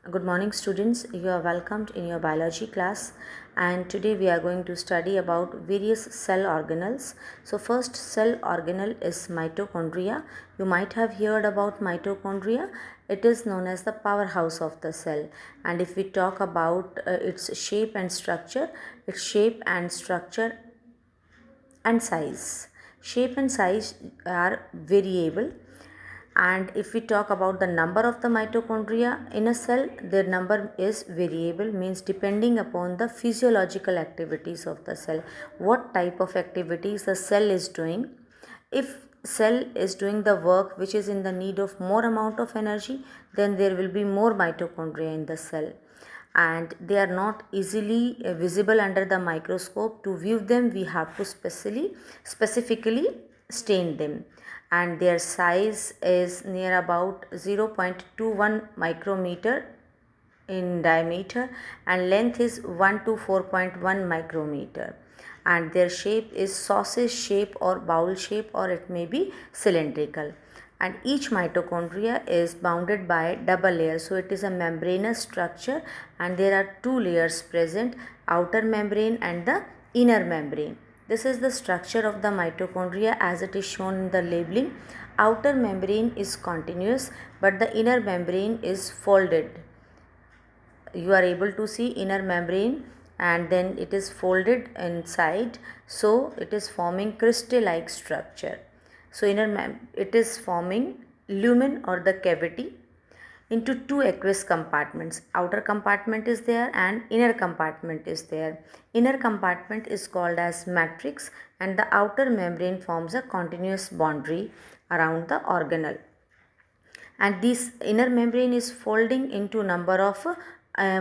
Good morning, students. You are welcomed in your biology class, and today we are going to study about various cell organelles. So, first cell organelle is mitochondria. You might have heard about mitochondria. It is known as the powerhouse of the cell. And if we talk about its shape and structure, and size. Shape and size are variable, and if we talk about the number of the mitochondria in a cell, their number is variable, means depending upon the physiological activities of the cell, what type of activities the cell is doing. If cell is doing the work which is in the need of more amount of energy, then there will be more mitochondria in the cell, and they are not easily visible under the microscope. To view them, we have to specifically stain them, and their size is near about 0.21 micrometer in diameter, and length is 1 to 4.1 micrometer, and their shape is sausage shape or bowl shape, or it may be cylindrical, and each mitochondria is bounded by double layer. So it is a membranous structure, and there are two layers present, outer membrane and the inner membrane. This is the structure of the mitochondria as it is shown in the labeling. Outer membrane is continuous, but the inner membrane is folded. You are able to see inner membrane, and then it is folded inside, so it is forming crystal like structure. So it is forming lumen or the cavity into two aqueous compartments. Outer compartment is there and inner compartment is there. Inner compartment is called as matrix, and the outer membrane forms a continuous boundary around the organelle, and this inner membrane is folding into number of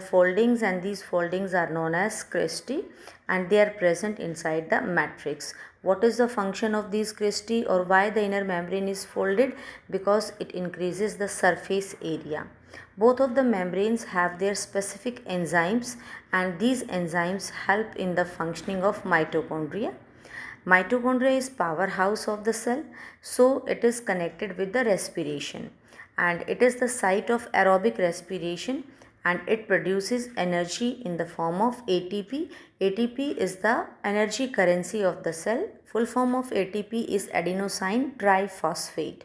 foldings, and these foldings are known as cristae, and they are present inside the matrix. What is the function of these cristae, or why the inner membrane is folded? Because it increases the surface area. Both of the membranes have their specific enzymes, and these enzymes help in the functioning of mitochondria. Mitochondria is powerhouse of the cell, so it is connected with the respiration, and it is the site of aerobic respiration, and it produces energy in the form of ATP. ATP is the energy currency of the cell. Full form of ATP is adenosine triphosphate,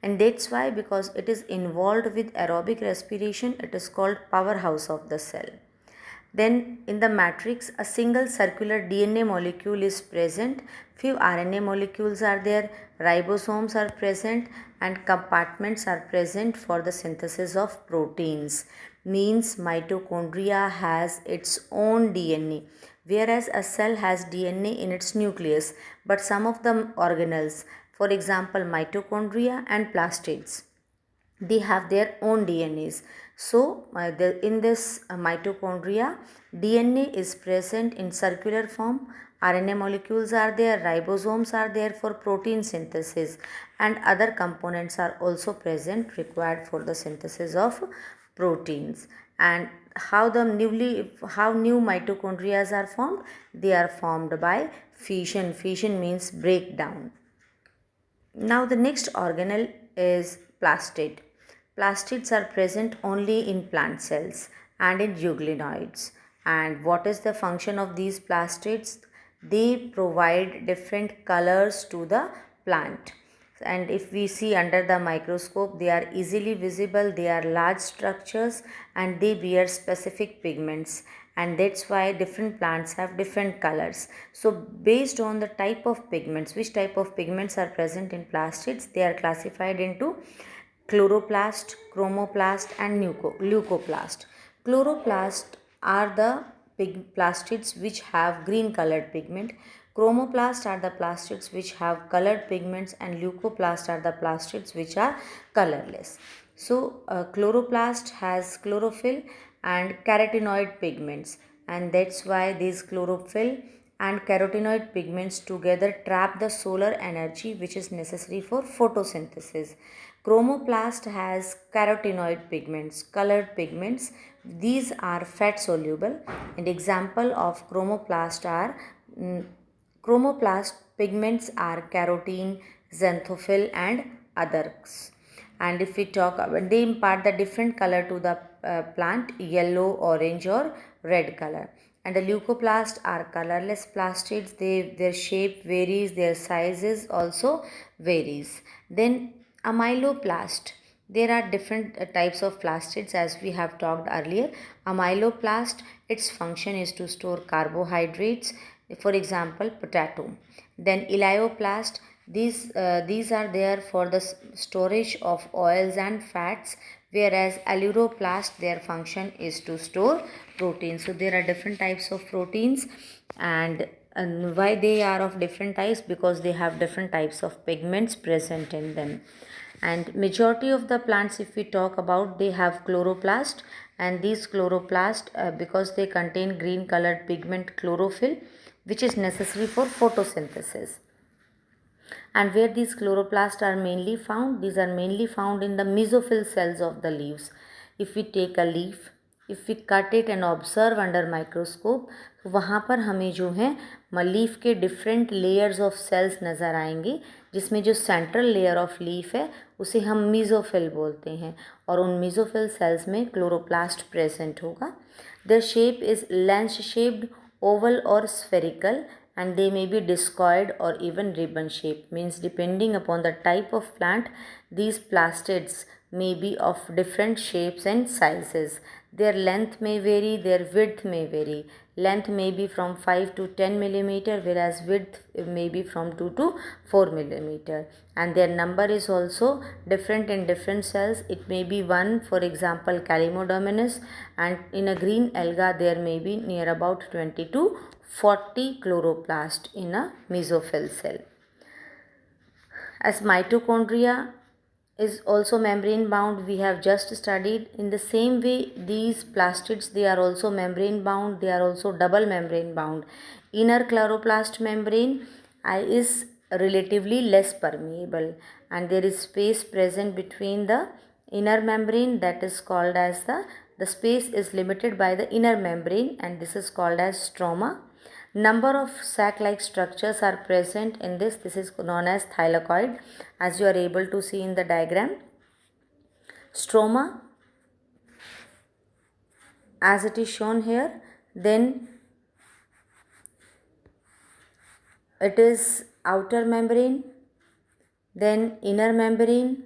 and that's why, because it is involved with aerobic respiration, it is called powerhouse of the cell. Then in the matrix, a single circular DNA molecule is present, few RNA molecules are there, ribosomes are present, and compartments are present for the synthesis of proteins. Means mitochondria has its own DNA, whereas a cell has DNA in its nucleus, but some of the organelles, for example mitochondria and plastids, they have their own DNAs. So in this mitochondria, DNA is present in circular form, RNA molecules are there, ribosomes are there for protein synthesis, and other components are also present required for the synthesis of proteins. And how new mitochondria are formed? They are formed by fission. Fission means breakdown. Now the next organelle is plastid. Plastids are present only in plant cells and in euglenoids. And what is the function of these plastids? They provide different colors to the plant. And if we see under the microscope, they are easily visible, they are large structures, and they bear specific pigments, and that's why different plants have different colors. So based on the type of pigments, which type of pigments are present in plastids, they are classified into chloroplast, chromoplast, and leucoplast. Chloroplast are the plastids which have green colored pigment. Chromoplast are the plastids which have colored pigments, and leucoplast are the plastids which are colorless. So chloroplast has chlorophyll and carotenoid pigments, and that's why these chlorophyll and carotenoid pigments together trap the solar energy which is necessary for photosynthesis. Chromoplast has carotenoid pigments, colored pigments. These are fat soluble, and example of chromoplast are chromoplast pigments are carotene, xanthophyll, and others. And if we talk about, they impart the different color to the plant, yellow, orange or red color. And the leucoplasts are colorless plastids. Their shape varies, their sizes also varies. Then amyloplast. There are different types of plastids as we have talked earlier. Amyloplast, its function is to store carbohydrates, for example potato. Then elaioplast, these are there for the storage of oils and fats, whereas aleuroplast, their function is to store proteins. So there are different types of proteins, and why they are of different types, because they have different types of pigments present in them. And majority of the plants, if we talk about, they have chloroplast, and these chloroplast, because they contain green colored pigment chlorophyll, which is necessary for photosynthesis. And where these chloroplasts are mainly found, these are mainly found in the mesophyll cells of the leaves. If we take a leaf, if we cut it and observe under microscope, तो वहाँ पर हमें जो है leaf के different layers of sales नज़र आएंगे, जिसमें जो सेंट्रल लेयर ऑफ लीफ है उसे हम मीजोफिल बोलते हैं, और उन मीजोफिल सेल्स में क्लोरोप्लास्ट प्रेजेंट होगा. Their shape is lens shaped, oval or spherical, and they may be discoid or even ribbon shaped. Means depending upon the type of plant, these plastids may be of different shapes and sizes. Their length may vary, their width may vary. Length may be from 5 to 10 millimeter, whereas width may be from 2 to 4 millimeter. And their number is also different in different cells. It may be one, for example Calimodominus, and in a green alga there may be near about 20 to 40 chloroplast in a mesophyll cell. As mitochondria is also membrane bound, we have just studied. In the same way, these plastids, they are also membrane bound, they are also double membrane bound. Inner chloroplast membrane is relatively less permeable, and there is space present between the inner membrane, that is called as the space is limited by the inner membrane, and this is called as stroma. Number of sac-like structures are present in this. This is known as thylakoid, as you are able to see in the diagram. Stroma, as it is shown here, then it is outer membrane, then inner membrane,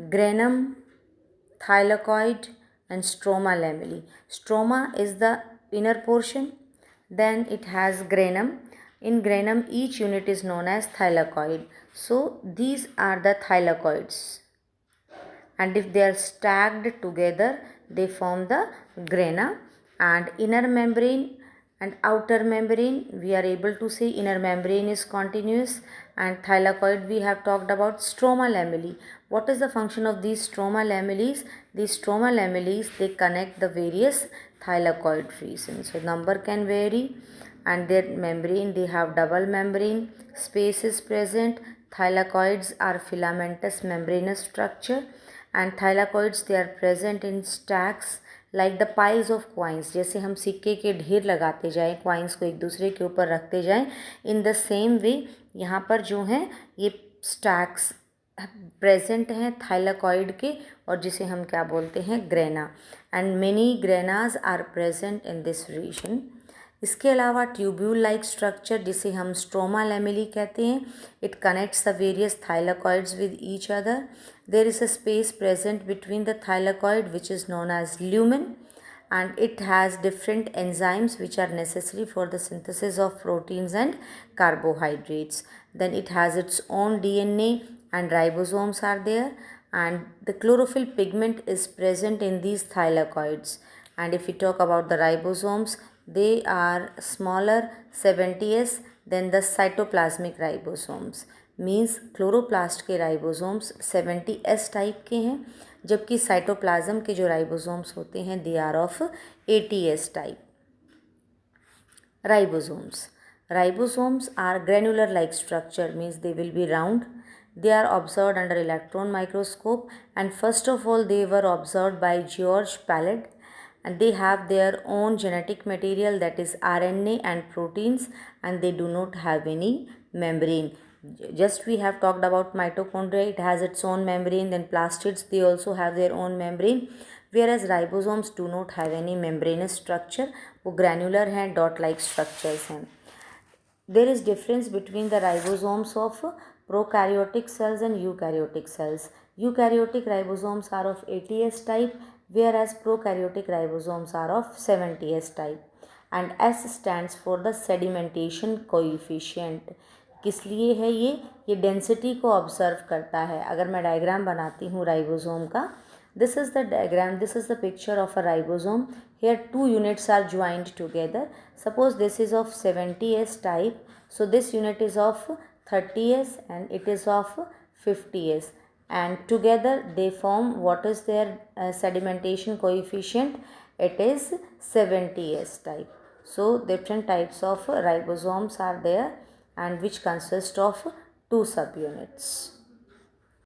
granum, thylakoid, and stroma lamellae. Stroma is the inner portion, then it has granum. In granum, each unit is known as thylakoid. So these are the thylakoids, and if they are stacked together, they form the grana. And inner membrane and outer membrane, we are able to see inner membrane is continuous, and thylakoid we have talked about. Stroma lamellae, what is the function of these stroma lamellae? These stroma lamellae, they connect the various thylakoid regions. So number can vary, and their membrane, they have double membrane, space is present. Thylakoids are filamentous membranous structure, and thylakoids, they are present in stacks like the piles of coins. जैसे हम सिक्के के ढेर लगाते जाएं, coins को एक दूसरे के ऊपर रखते जाएं, in the same way यहाँ पर जो हैं ये stacks प्रेजेंट हैं थाइलाकॉइड के, और जिसे हम क्या बोलते हैं, grana. And many granas are present in this region. इसके अलावा ट्यूब्यूल लाइक स्ट्रक्चर, जिसे हम स्ट्रोमा लैमेली कहते हैं, it connects the various thylakoids with each other. There is a space present between the thylakoid which is known as lumen, and it has different enzymes which are necessary for the synthesis of proteins and carbohydrates. Then it has its own DNA, and ribosomes are there, and the chlorophyll pigment is present in these thylakoids. And if we talk about the ribosomes, they are smaller, 70s, than the cytoplasmic ribosomes. Means chloroplast के ribosomes 70s type के हैं, जबकि cytoplasm के जो ribosomes होते हैं they are of 80s type. Ribosomes are granular like structure, means they will be round. They are observed under electron microscope, and first of all they were observed by George Palade, and they have their own genetic material, that is RNA and proteins, and they do not have any membrane. Just we have talked about mitochondria, it has its own membrane. Then plastids, they also have their own membrane, whereas ribosomes do not have any membranous structure. वो granular हैं, dot like structures हैं. There is difference between the ribosomes of prokaryotic cells and eukaryotic cells. Eukaryotic ribosomes are of 80S type, whereas prokaryotic ribosomes are of 70S type. And S stands for the sedimentation coefficient. किस लिए है ये density को observe करता है. अगर मैं diagram बनाती हूँ राइबोसोम का, this is the diagram, this is the picture of a ribosome. Here two units are joined together. Suppose this is of 70S type, so this unit is of 30S and it is of 50S, and together they form, what is their sedimentation coefficient? It is 70S type. So different types of ribosomes are there, and which consist of two subunits.